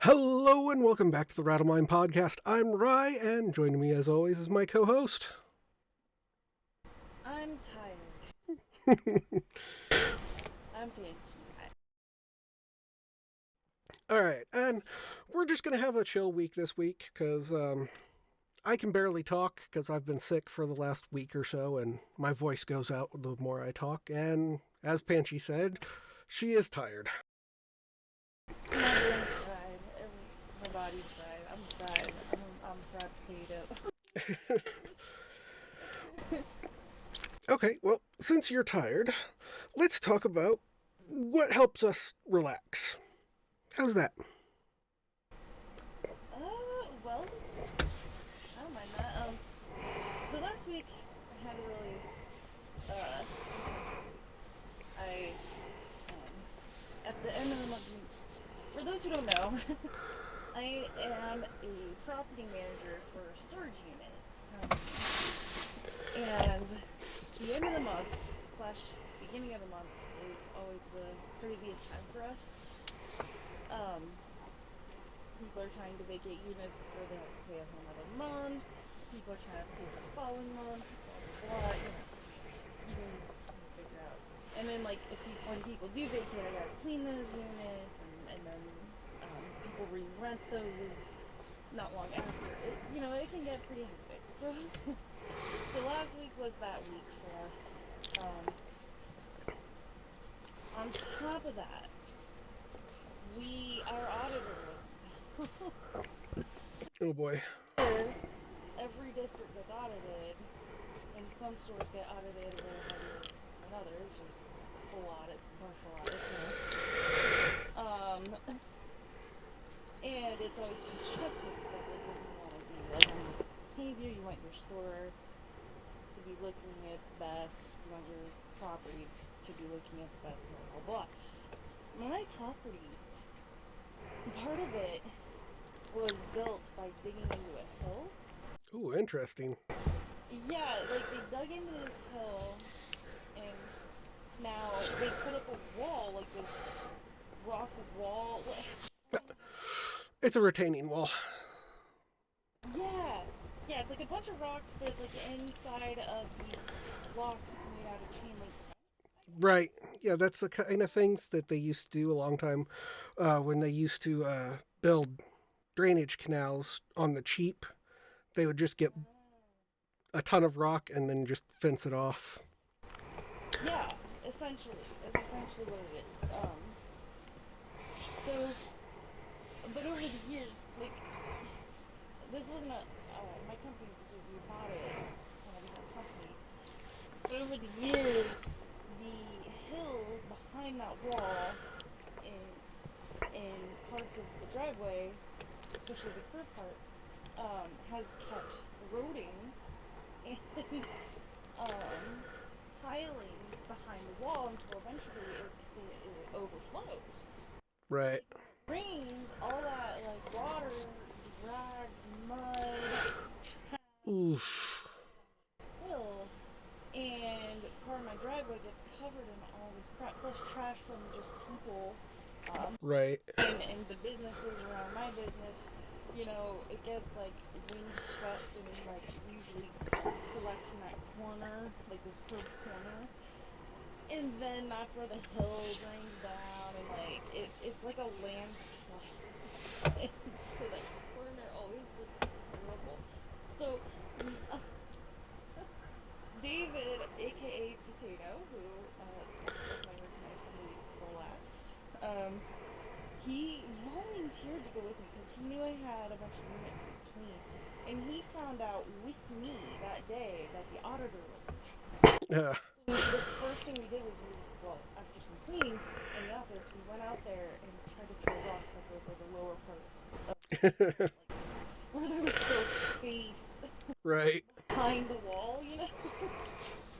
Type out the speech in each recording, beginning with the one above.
Hello and welcome back to the RattleMind podcast. I'm Rye, and joining me as always is my co-host. I'm tired. I'm Panchi. Alright, and we're just going to have a chill week this week, because I can barely talk, because I've been sick for the last week or so, and my voice goes out the more I talk, and as Panchi said, she is tired. My brain's fried. My body's fried. I'm fried. I'm fried potato. Okay, well, since you're tired, let's talk about what helps us relax. How's that? Well, I don't mind that. So last week I had a really intense week. At the end of the month, for those who don't know, I am a property manager for a storage unit. And the end of the month / beginning of the month is always the craziest time for us. People are trying to vacate units before they have to pay a whole other month. People are trying to pay for the following month, blah, blah, blah, you can figure out. And then, like, when people do vacate, I gotta clean those units, and then people re-rent those not long after. It can get pretty hectic. So last week was that week for us. On top of that, our auditor was Oh boy. every district gets audited, and some stores get audited a little heavier than others. There's full audits, partial audits, and it's always so stressful because you want to be like on your best behavior. You want your store to be looking its best. You want your property to be looking its best. Blah blah blah. My property, part of it was built by digging into a hill. Ooh, interesting. Yeah, like they dug into this hill, and now they put up a wall, like this rock wall. It's a retaining wall. Yeah, it's like a bunch of rocks, but it's like inside of these blocks made out of chain link fence. Right. Yeah, that's the kind of things that they used to do a long time when they used to build drainage canals on the cheap. They would just get a ton of rock and then just fence it off. Yeah, essentially. It's essentially what it is. So, but over the years, like, this wasn't my company's sister, we bought it from a different company. But over the years, the hill behind that wall in parts of the driveway, especially the curb part, has kept eroding and piling behind the wall until eventually it overflows. Right. It rains, all that like water drags mud, Oof. hill, and part of my driveway gets covered in all this crap, plus trash from just people, Right. and the businesses around my business. It gets like windswept and like usually collects in that corner, like this curved corner. And then that's where the hill drains down, and like it's like a landslide. And so that corner always looks terrible. So David, aka Potato, who was my recognized from the week before last, he volunteered to go with me because he knew I had a bunch of units to clean, and he found out with me that day that the auditor was in town. Yeah. So the first thing we did was after some cleaning in the office, we went out there and tried to throw rocks like over the lower parts of like, where there was still space Right. behind the wall,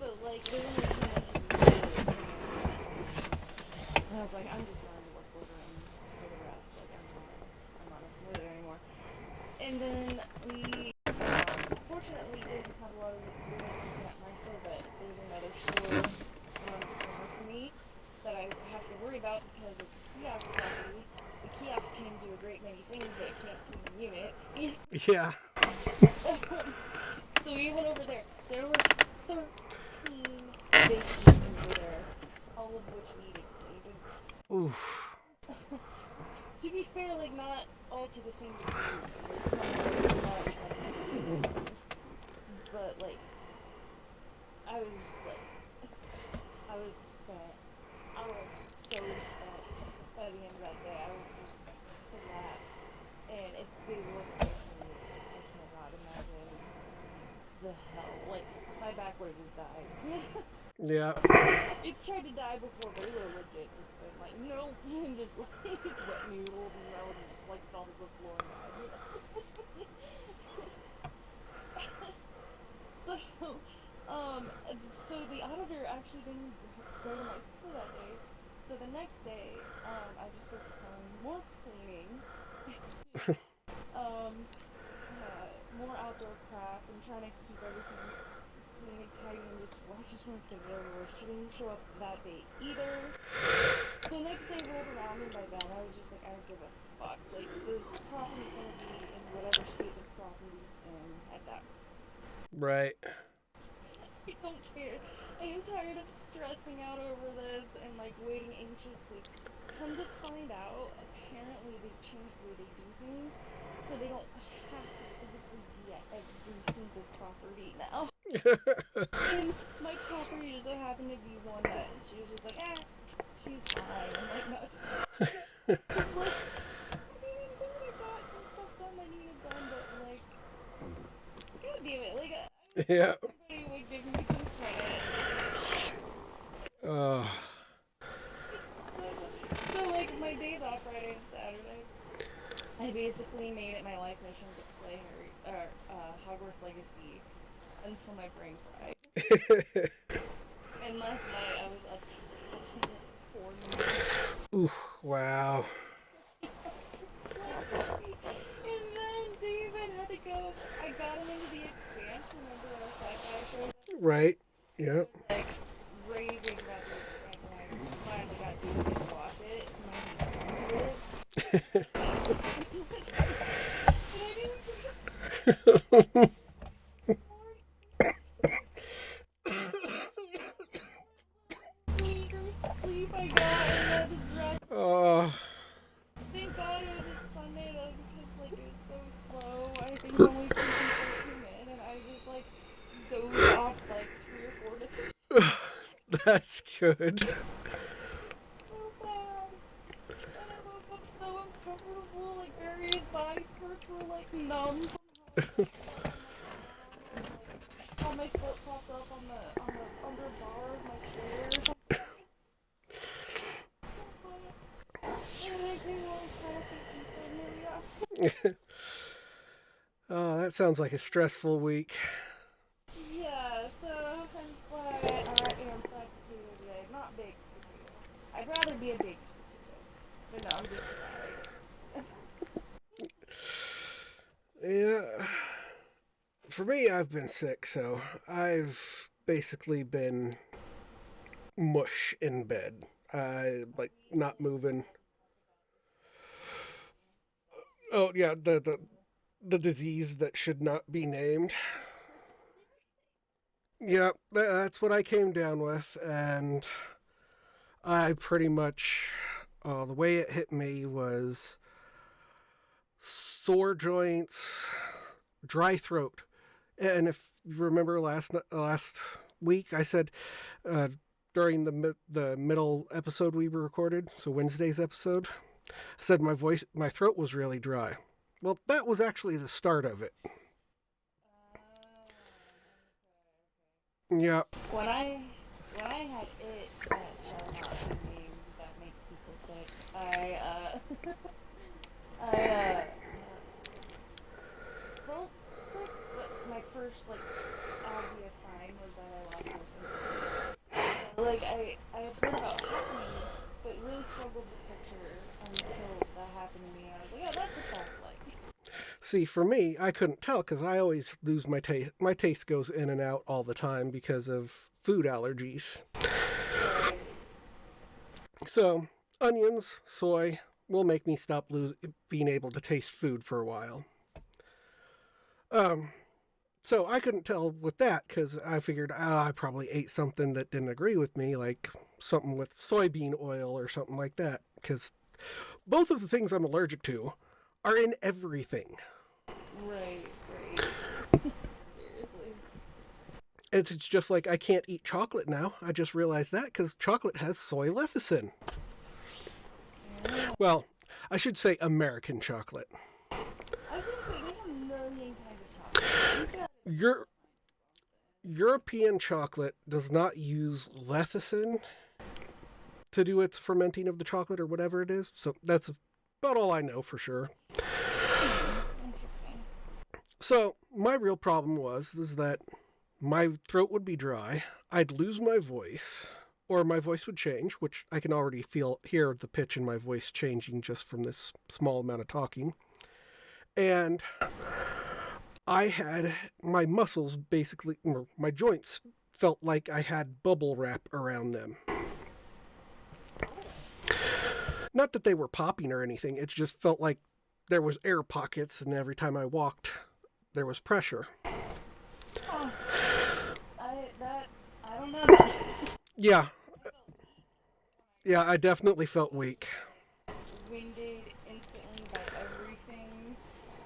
But like there was so much we could do, and I was like, I'm just done work ordering for the rest. Like I'm not messing with it anymore. And then we fortunately didn't have a lot of business at my store, but there's another store around the corner for me that I have to worry about because it's a kiosk property. The kiosk came due a great many things, but it can't clean units. Yeah. So we went over there. There were 13 babies over there, all of which needed cleaning. Oof. To be fair, like, not all to the same degree. Like, some were not traumatized, but, like, I was just like, I was spent. I was so spent by the end of that day. I was just collapsed. And if it wasn't for me, I cannot imagine the hell. Like, my back would have just died. Yeah. It's tried to die before, but it would have legit just been like, no, and just like wet noodles, and I would have just like fell to the floor and died, you know? So, so the auditor actually didn't go to my school that day. So the next day, I just focused on more cleaning, um, more outdoor crap, and trying to keep everything clean and tidy, and I just wanted to get it over with. She didn't show up that day either. The next day rolled around, and by then I was just like, I don't give a fuck. Like, this property's gonna be in whatever state the property's in at that point. Right. I don't care. I am tired of stressing out over this and like waiting anxiously. Come to find out, apparently they've changed the way they do things, so they don't have to physically be at every single property now. And my property just so happened to be one that she was just like, she's fine. I'm like, no, just like, I mean, I got some stuff done that needed done, but like, god damn it, like, Yeah. somebody would give me some credit. Oh. So like, my days off Friday and Saturday, I basically made it my life mission to play Hogwarts Legacy until my brain fried. And last night I was up to fucking 4 minutes. Ooh, wow. And then they even had to go. I got him into The Expanse. Remember our sci-fi show? Right. Yep. Like raving about The Expanse, and I finally got David to watch it. And I just into it. And I didn't. Sleep I got and had to drop. Oh. Thank God it was a Sunday though, because like it was so slow. I think only 2 people came in, and I just like dozed off like 3 or 4 different. That's good. It's so bad. And I woke up so uncomfortable, like various body parts were like numb from how my foot popped up on the underbar of my chair. Oh, that sounds like a stressful week. Yeah, so hence why I am fried potato today. Not baked potato. I'd rather be a baked potato. But no, I'm just fried. Yeah. For me, I've been sick, so I've basically been mush in bed. Like not moving. Oh yeah, the disease that should not be named. Yeah, that's what I came down with, and I pretty much the way it hit me was sore joints, dry throat, and if you remember last week, I said during the middle episode we recorded, so Wednesday's episode, I said my throat was really dry. Well, that was actually the start of it. Yeah. When I had it, that shall not be named, that makes people sick. I felt sick, but my first like obvious sign was that I lost my sense of taste. Like I had heard about acne, but really struggled to picture until that happened to me. I was like, oh, that's what that's like. See, for me, I couldn't tell because I always lose my taste. My taste goes in and out all the time because of food allergies. So, onions, soy, will make me stop being able to taste food for a while. Um, so I couldn't tell with that because I figured I probably ate something that didn't agree with me, like something with soybean oil or something like that. Because both of the things I'm allergic to are in everything. Right, seriously. It's just like I can't eat chocolate now. I just realized that because chocolate has soy lecithin. Yeah. Well, I should say American chocolate. I was gonna say there's a million kinds of chocolate. You gotta Your European chocolate does not use lecithin to do its fermenting of the chocolate or whatever it is. So that's about all I know for sure. Interesting. So my real problem is that my throat would be dry, I'd lose my voice, or my voice would change, which I can already hear the pitch in my voice changing just from this small amount of talking. And I had my muscles basically, or my joints felt like I had bubble wrap around them. Not that they were popping or anything, it just felt like there was air pockets, and every time I walked, there was pressure. Oh, I don't know. Yeah. Yeah, I definitely felt weak. Winded instantly by everything.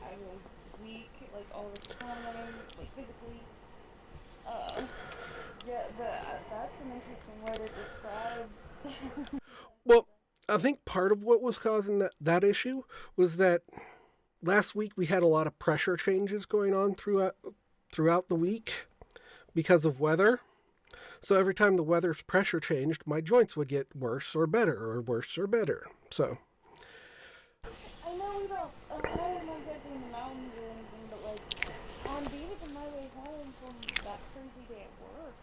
I was weak, like all the time, like physically. Uh, yeah, that's an interesting way to describe. Well, I think part of what was causing that issue was that last week we had a lot of pressure changes going on throughout the week because of weather. So every time the weather's pressure changed, my joints would get worse or better or worse or better. So I know we don't have as much exactly in the mountains or anything, but like on days on my way home from that crazy day at work,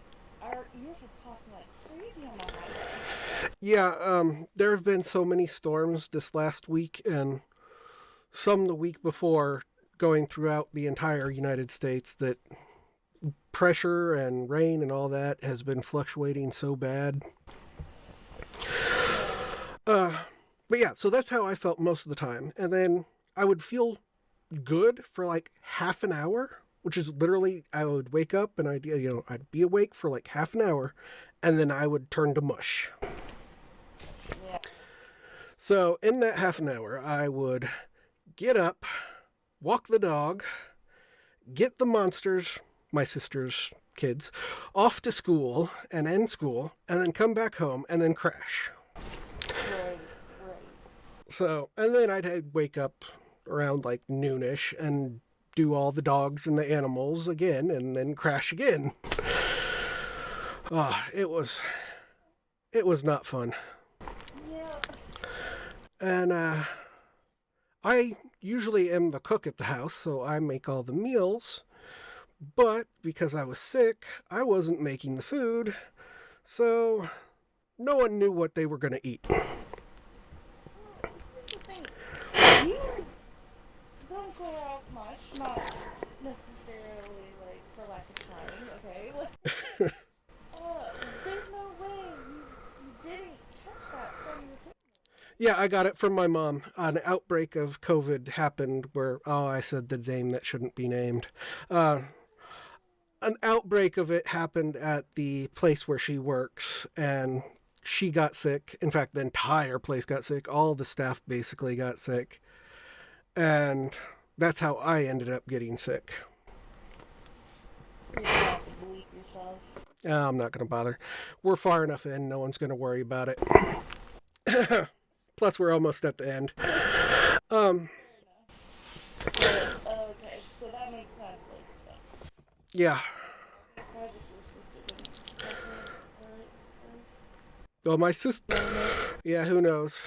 our ears were popping like crazy on the highway. yeah, there have been so many storms this last week and some the week before going throughout the entire United States that pressure and rain and all that has been fluctuating so bad. Yeah. But yeah, so that's how I felt most of the time. And then I would feel good for like half an hour, which is literally I would wake up and I'd be awake for like half an hour and then I would turn to mush. Yeah. So in that half an hour, I would get up, walk the dog, get the monsters, my sister's kids, off to school and end school, and then come back home and then crash. Right. So, and then I'd wake up around like noonish and do all the dogs and the animals again and then crash again. It was not fun. Yeah. And I usually am the cook at the house, so I make all the meals. But because I was sick, I wasn't making the food, so no one knew what they were going to eat. Here's the thing. You don't go out much, not necessarily like for lack of trying, okay? Like, there's no way you didn't catch that from your family. Yeah, I got it from my mom. An outbreak of COVID happened where, I said the name that shouldn't be named. An outbreak of it happened at the place where she works, and she got sick. In fact, the entire place got sick. All the staff basically got sick. And that's how I ended up getting sick. You just have to believe yourself. I'm not going to bother. We're far enough in, no one's going to worry about it. Plus, we're almost at the end. Okay, so that makes sense. Like, Yeah. as far as if your sister didn't catch it, Well, my sister... Yeah, who knows?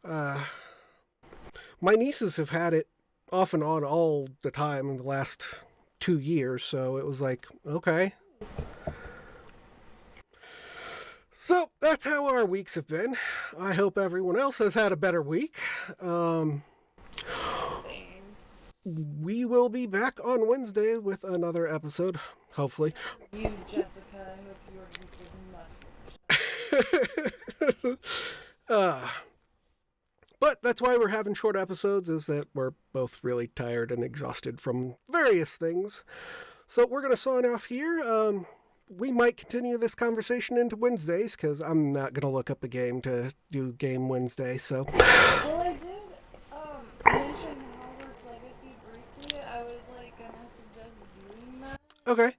My nieces have had it off and on all the time in the last 2 years, so it was like, okay. So that's how our weeks have been. I hope everyone else has had a better week. We will be back on Wednesday with another episode, hopefully. You, Jessica, I hope your week was much worse. But that's why we're having short episodes, is that we're both really tired and exhausted from various things. So we're going to sign off here. We might continue this conversation into Wednesdays, because I'm not going to look up a game to do Game Wednesday, so... Well, I did mention Hogwarts Legacy briefly. I was like gonna suggest doing that. Okay.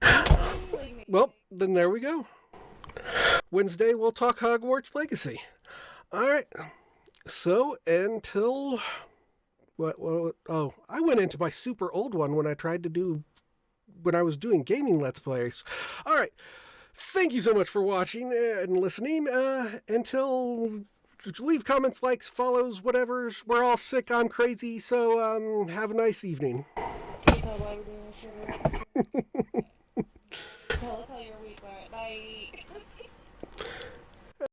Like, Well, then there we go. Wednesday, we'll talk Hogwarts Legacy. All right. So, until... What? Oh, I went into my super old one when I was doing gaming Let's Plays. All right. Thank you so much for watching and listening. Until... Leave comments, likes, follows, whatever's. We're all sick. I'm crazy. So, have a nice evening. can you tell why we're doing this shit?